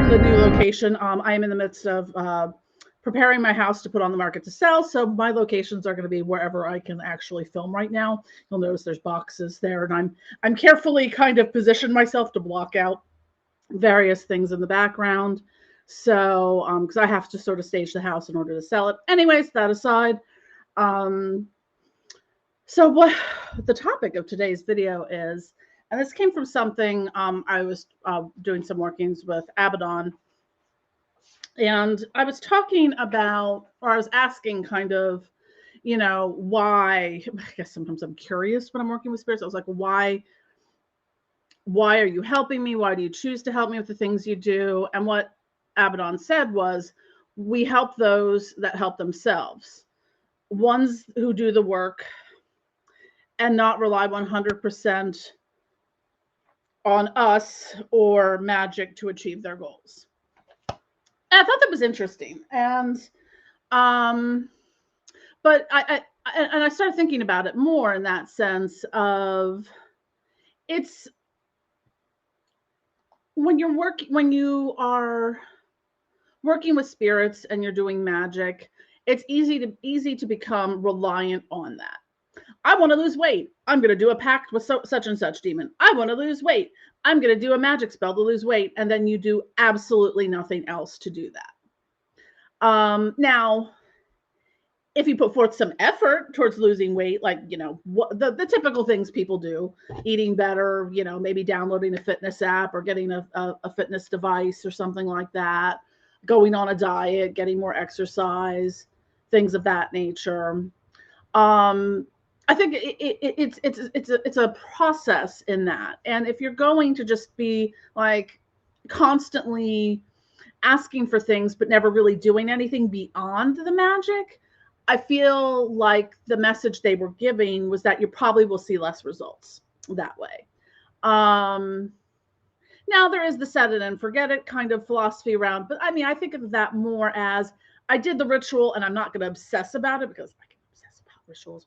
the new location. I am in the midst of preparing my house to put on the market to sell. So my locations are going to be wherever I can actually film right now. You'll notice there's boxes there, and I'm carefully kind of positioned myself to block out various things in the background. So because I have to sort of stage the house in order to sell it. Anyways, that aside, um, so what the topic of today's video is, and this came from something I was doing some workings with Abaddon, and I was talking about, or I was asking kind of, why, I guess sometimes I'm curious when I'm working with spirits. I was like, why are you helping me? Why do you choose to help me with the things you do? And what Abaddon said was, we help those that help themselves, ones who do the work and not rely 100% on us or magic to achieve their goals. And I thought that was interesting. And um but I started thinking about it more in that sense of, it's when you are working with spirits and you're doing magic, it's easy to become reliant on that. I want to lose weight. I'm going to do a pact with such and such demon. I want to lose weight. I'm going to do a magic spell to lose weight. And then you do absolutely nothing else to do that. Now, if you put forth some effort towards losing weight, like, what the typical things people do, eating better, maybe downloading a fitness app or getting a fitness device or something like that, going on a diet, getting more exercise, things of that nature. I think it's a process in that. And if you're going to just be like constantly asking for things but never really doing anything beyond the magic, I feel like the message they were giving was that you probably will see less results that way. Now there is the set it and forget it kind of philosophy around, but I mean, I think of that more as, I did the ritual and I'm not going to obsess about it, because I can obsess about rituals,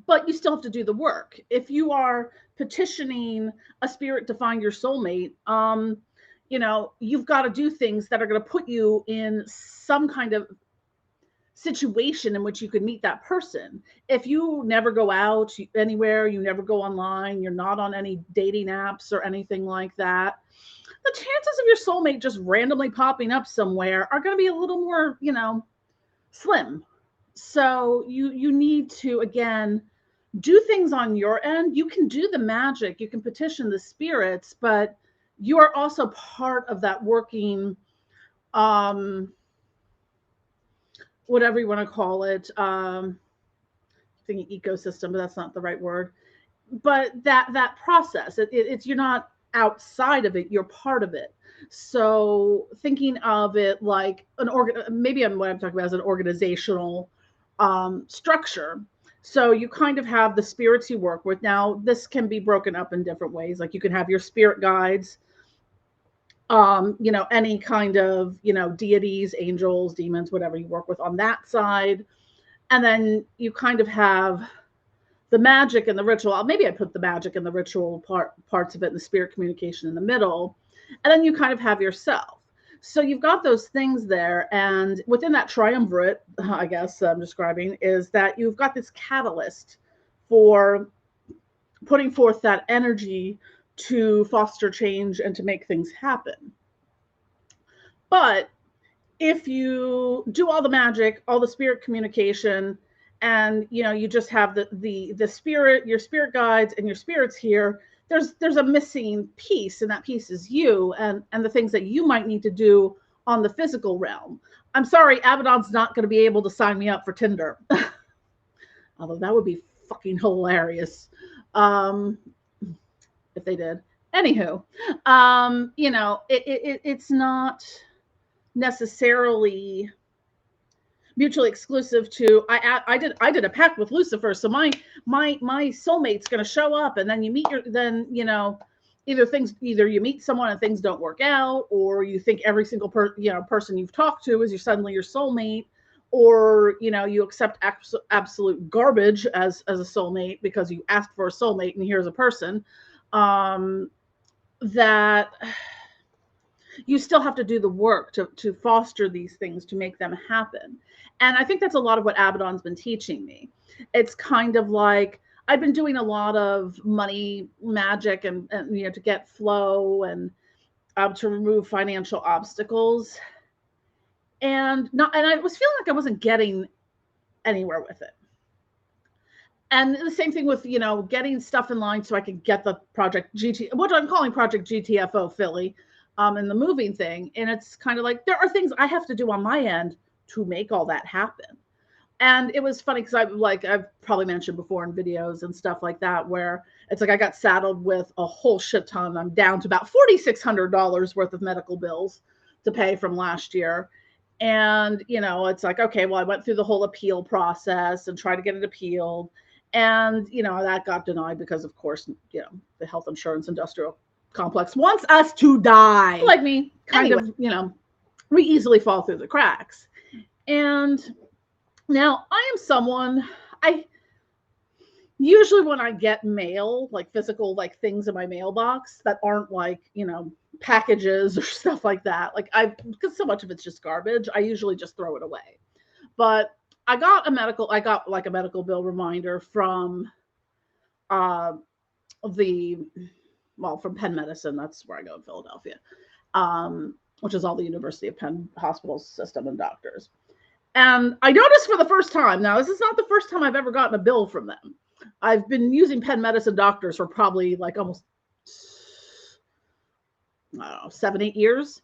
but you still have to do the work. If you are petitioning a spirit to find your soulmate, you've got to do things that are going to put you in some kind of situation in which you could meet that person. If you never go out anywhere, you never go online, you're not on any dating apps or anything like that, the chances of your soulmate just randomly popping up somewhere are going to be a little more, slim. So you need to, again, do things on your end. You can do the magic, you can petition the spirits, but you are also part of that working, whatever you want to call it, thinking ecosystem, but that's not the right word. But that process, it's, you're not outside of it, you're part of it. So thinking of it like maybe what I'm talking about as an organizational structure. So you kind of have the spirits you work with. Now, this can be broken up in different ways. Like, you can have your spirit guides, any kind of, deities, angels, demons, whatever you work with on that side. And then you kind of have the magic and the ritual. Maybe I put the magic and the ritual parts of it and the spirit communication in the middle. And then you kind of have yourself. So you've got those things there. And within that triumvirate, I guess I'm describing, is that you've got this catalyst for putting forth that energy to foster change and to make things happen. But if you do all the magic, all the spirit communication, and you just have the spirit, your spirit guides and your spirits here, there's a missing piece, and that piece is you and the things that you might need to do on the physical realm. I'm sorry, Abaddon's not going to be able to sign me up for Tinder. Although that would be fucking hilarious if they did. Anywho, it's not necessarily mutually exclusive to, I did a pact with Lucifer, so my soulmate's going to show up, and then you meet either you meet someone and things don't work out, or you think every single person you've talked to is suddenly your soulmate, or you accept absolute garbage as a soulmate because you asked for a soulmate and here's a person that You still have to do the work to foster these things, to make them happen. And I think that's a lot of what Abaddon's been teaching me. It's kind of like I've been doing a lot of money magic and to get flow and to remove financial obstacles. And I was feeling like I wasn't getting anywhere with it. And the same thing with getting stuff in line so I could get the project GT, what I'm calling Project GTFO Philly, in the moving thing. And it's kind of like there are things I have to do on my end to make all that happen. And it was funny because I've probably mentioned before in videos and stuff like that, where it's like I got saddled with a whole shit ton. I'm down to about $4,600 worth of medical bills to pay from last year. And it's like, okay, well, I went through the whole appeal process and tried to get it appealed. And that got denied because, of course, the health insurance industrial complex wants us to die. Like me, kind of, we easily fall through the cracks. And now I am someone, I usually when I get mail, like physical, like things in my mailbox that aren't like, packages or stuff like that, because so much of it's just garbage, I usually just throw it away. But I got like a medical bill reminder from from Penn Medicine. That's where I go in Philadelphia, which is all the University of Penn hospital system and doctors. And I noticed for the first time, now this is not the first time I've ever gotten a bill from them. I've been using Penn Medicine doctors for probably like almost, I don't know, 7-8 years.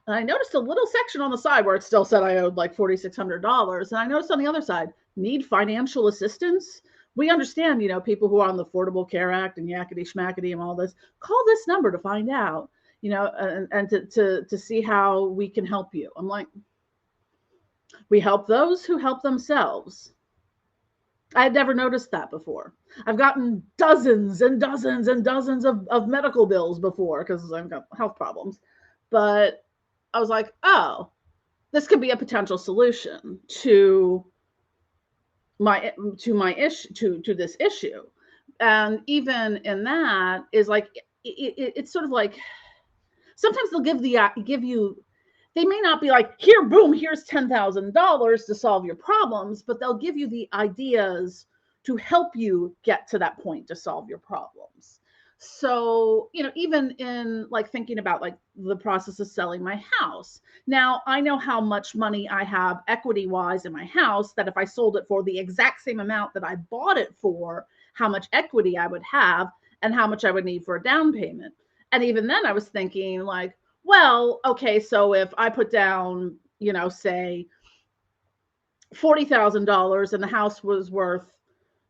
And I noticed a little section on the side where it still said I owed like $4,600. And I noticed on the other side, need financial assistance. We understand, people who are on the Affordable Care Act and yakety schmackety and all this. Call this number to find out, and to see how we can help you. I'm like, we help those who help themselves. I had never noticed that before. I've gotten dozens and dozens and dozens of medical bills before because I've got health problems. But I was like, oh, this could be a potential solution to this issue. And even in that is like, it's sort of like, sometimes they'll give you, they may not be like, here, boom, here's $10,000 to solve your problems, but they'll give you the ideas to help you get to that point to solve your problems. So, even in like thinking about like the process of selling my house. Now, I know how much money I have equity wise in my house, that if I sold it for the exact same amount that I bought it for, how much equity I would have and how much I would need for a down payment. And even then I was thinking like, well, okay, so if I put down, say $40,000 and the house was worth,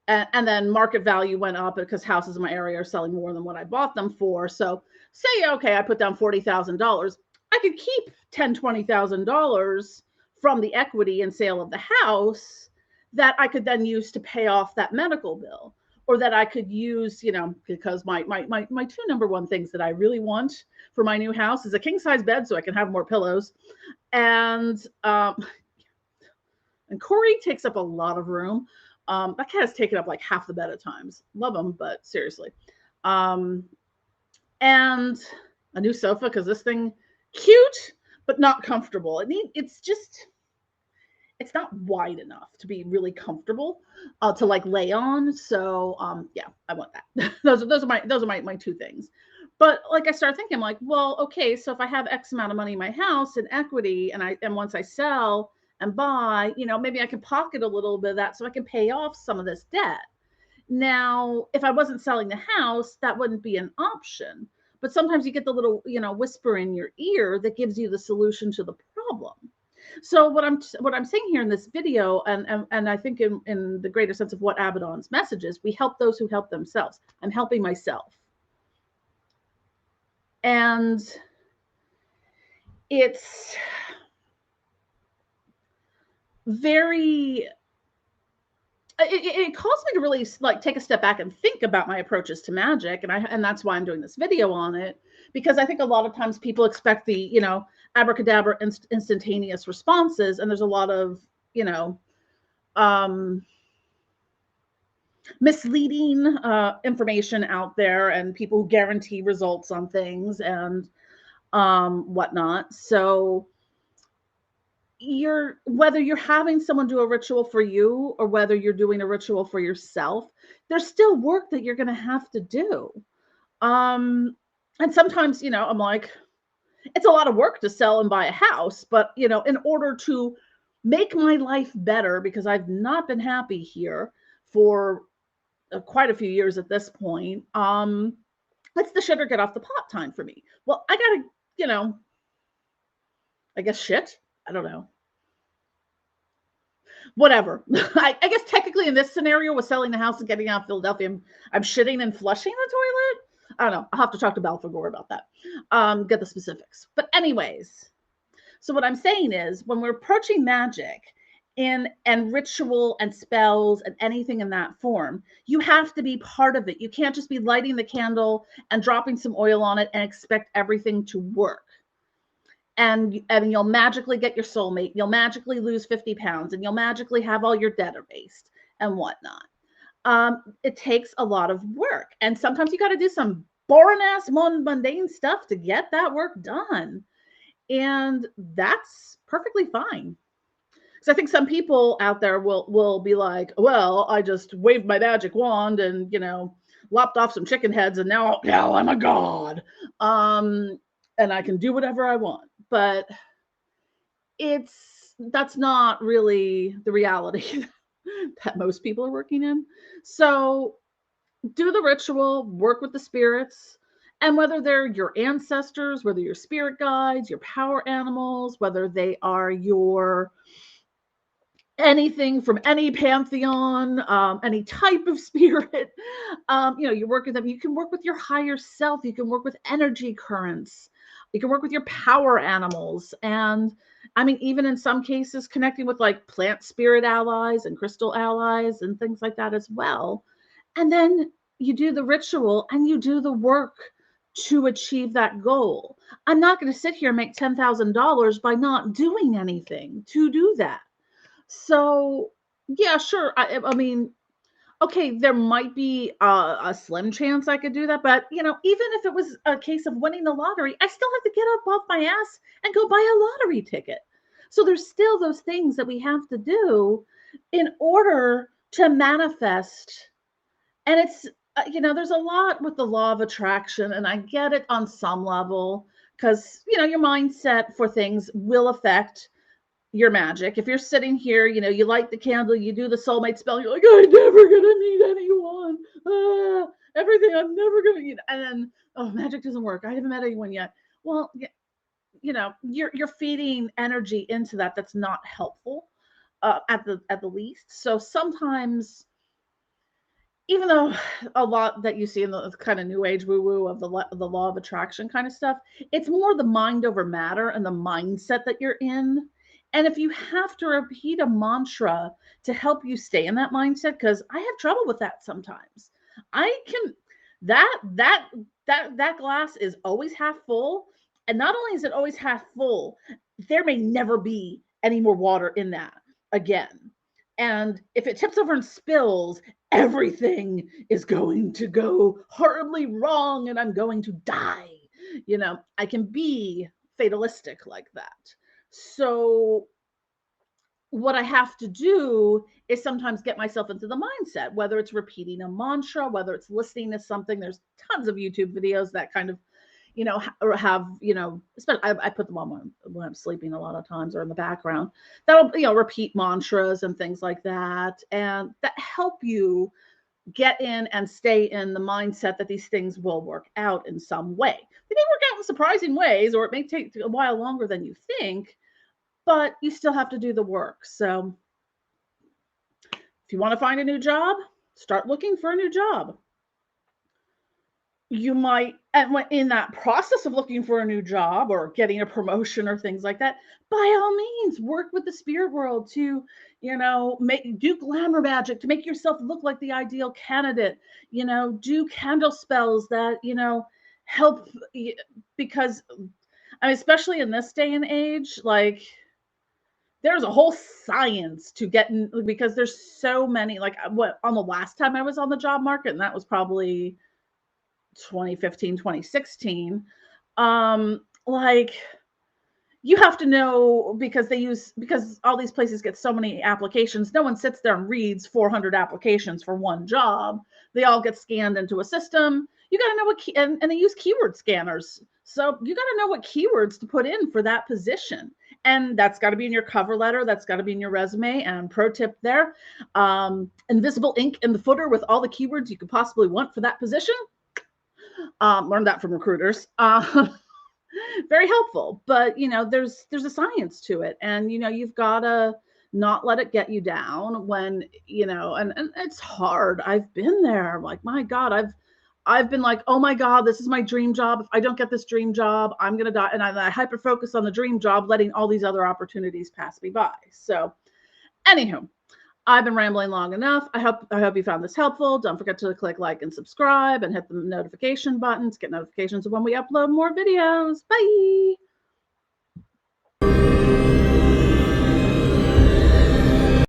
and then market value went up because houses in my area are selling more than what I bought them for. So say, okay, I put down $40,000. I could keep $10,000, $20,000 from the equity and sale of the house that I could then use to pay off that medical bill, or that I could use, because my two number one things that I really want for my new house is a king size bed so I can have more pillows. And Corey takes up a lot of room. That cat has taken up like half the bed at times. Love him, but seriously. And a new sofa, because this thing, cute, but not comfortable. It's not wide enough to be really comfortable to like lay on. So yeah, I want that. those are my two things. But like I started thinking, like, well, okay, so if I have X amount of money in my house in equity, and once I sell and buy, maybe I can pocket a little bit of that so I can pay off some of this debt. Now, if I wasn't selling the house, that wouldn't be an option. But sometimes you get the little, whisper in your ear that gives you the solution to the problem. So what I'm saying here in this video, and I think in the greater sense of what Abaddon's message is, we help those who help themselves. I'm helping myself. And it's very, it caused me to really like take a step back and think about my approaches to magic. And that's why I'm doing this video on it, because I think a lot of times people expect the, abracadabra instantaneous responses. And there's a lot of, misleading information out there, and people who guarantee results on things. And whatnot. So whether you're having someone do a ritual for you or whether you're doing a ritual for yourself, there's still work that you're going to have to do. Um, and sometimes, I'm like, it's a lot of work to sell and buy a house, but in order to make my life better, because I've not been happy here for quite a few years at this point, it's the shit or get off the pot time for me. Well, I gotta, you know, I guess shit. I don't know. Whatever. I guess technically in this scenario with selling the house and getting out of Philadelphia, I'm shitting and flushing the toilet. I don't know. I'll have to talk to Balfour about that. Get the specifics. But anyways, so what I'm saying is when we're approaching magic and ritual and spells and anything in that form, you have to be part of it. You can't just be lighting the candle and dropping some oil on it and expect everything to work. And you'll magically get your soulmate, you'll magically lose 50 pounds, and you'll magically have all your debt erased and whatnot. It takes a lot of work. And sometimes you got to do some boring ass mundane stuff to get that work done. And that's perfectly fine. So I think some people out there will be like, well, I just waved my magic wand and, lopped off some chicken heads and now I'm a god. And I can do whatever I want. But that's not really the reality that most people are working in. So do the ritual, work with the spirits, and whether they're your ancestors, whether your spirit guides, your power animals, whether they are your anything from any pantheon, any type of spirit, you work with them. You can work with your higher self. You can work with energy currents. You can work with your power animals. And I mean, even in some cases, connecting with like plant spirit allies and crystal allies and things like that as well. And then you do the ritual and you do the work to achieve that goal. I'm not going to sit here and make $10,000 by not doing anything to do that. So, yeah, sure. I mean, okay, there might be a slim chance I could do that, but even if it was a case of winning the lottery, I still have to get up off my ass and go buy a lottery ticket. So there's still those things that we have to do in order to manifest. And it's there's a lot with the law of attraction, and I get it on some level because your mindset for things will affect your magic. If you're sitting here, you light the candle, you do the soulmate spell, you're like, I'm never gonna meet anyone. Everything I'm never gonna, and then magic doesn't work. I haven't met anyone yet. Well, you're feeding energy into that that's not helpful at the least. So sometimes, even though a lot that you see in the kind of new age woo woo of the law of attraction kind of stuff, it's more the mind over matter and the mindset that you're in. And if you have to repeat a mantra to help you stay in that mindset, because I have trouble with that sometimes. I can that glass is always half full. And not only is it always half full, there may never be any more water in that again. And if it tips over and spills, everything is going to go horribly wrong and I'm going to die. I can be fatalistic like that. So what I have to do is sometimes get myself into the mindset, whether it's repeating a mantra, whether it's listening to something. There's tons of YouTube videos that kind of, have, I put them on when I'm sleeping a lot of times or in the background. That'll, repeat mantras and things like that. And that help you get in and stay in the mindset that these things will work out in some way. They may work out in surprising ways, or it may take a while longer than you think, but you still have to do the work. So if you want to find a new job, start looking for a new job. You might, and in that process of looking for a new job or getting a promotion or things like that, by all means, work with the spirit world to, do glamour magic to make yourself look like the ideal candidate, do candle spells that, help, because I mean, especially in this day and age, like there's a whole science to getting, because there's so many, like on the last time I was on the job market, and that was probably 2015, 2016, like you have to know, because all these places get so many applications. No one sits there and reads 400 applications for one job. They all get scanned into a system. You got to know and they use keyword scanners. So you got to know what keywords to put in for that position. And that's got to be in your cover letter. That's got to be in your resume. And pro tip there, invisible ink in the footer with all the keywords you could possibly want for that position. Learned that from recruiters. Very helpful, but there's a science to it, and you've got to not let it get you down when and it's hard. I've been there. Like, my God, I've been like, oh my God, this is my dream job. If I don't get this dream job, I'm gonna die. And I hyper focus on the dream job, letting all these other opportunities pass me by. So anywho, I've been rambling long enough. I hope you found this helpful. Don't forget to click like and subscribe and hit the notification button to get notifications of when we upload more videos. Bye.